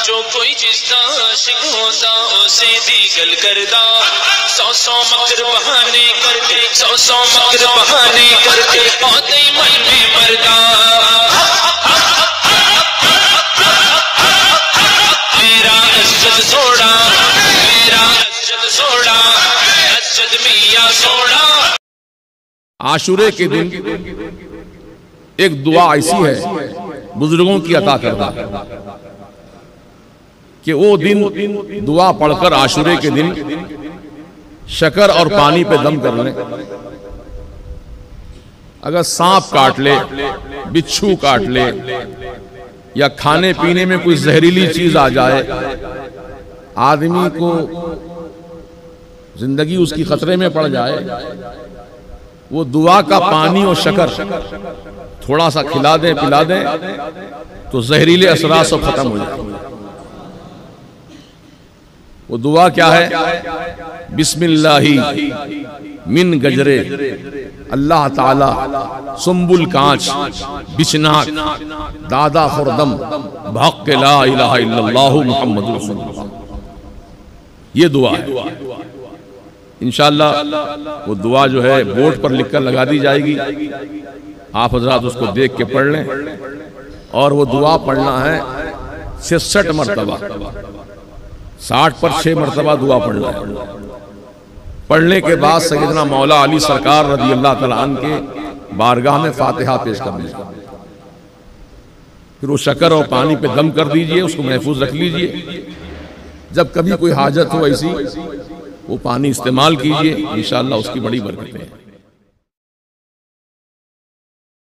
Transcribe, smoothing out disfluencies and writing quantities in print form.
जो कोई जिसदा आशिक होता उसे दीगल करदा। 100 मकर बहाने करके 100 मकर बहाने करके आते मन में मरदा। मेरा असद सोड़ा, मेरा असद सोड़ा, असद मियां सोड़ा। आशूरे के दिन एक दुआ ऐसी है बुजुर्गों की अता करदा कि वो दिन दुआ पढ़कर आशूरे के दिन शक्कर और पानी पे दम कर लें। अगर सांप काट ले, बिच्छू काट ले या खाने पीने में कोई जहरीली चीज आ जाए, आदमी को जिंदगी उसकी खतरे में पड़ जाए, वो दुआ का पानी और शक्कर थोड़ा सा खिला दें, पिला दें, तो जहरीले असरात सब खत्म हो जाए। वो दुआ क्या है? बिस्मिल्लाही मिन गजरे अल्लाह ताला सुम्बुल कांच बिचनाक दादा खुरदम भक के ला इलाहा इल्लल्लाहु मुहम्मदुर रसूलुल्लाह। ये दुआ है। इंशाअल्लाह वो दुआ जो है बोर्ड पर लिखकर लगा दी जाएगी। आप हजरात उसको देख के पढ़ लें। और वो दुआ पढ़ना है 66 मरतबा, 60 पर 6 मरतबा दुआ पढ़ना है। पढ़ने के बाद सैयदना मौला अली सरकार रज़ी अल्लाह तआला अन्हु के बारगाह में फातिहा पेश कर दीजिए। फिर वो शक्कर और पानी पे दम कर दीजिए, उसको महफूज रख लीजिए। जब कभी कोई हाजत हो ऐसी, वो पानी इस्तेमाल कीजिए, इंशाअल्लाह उसकी बड़ी बरकतें हैं।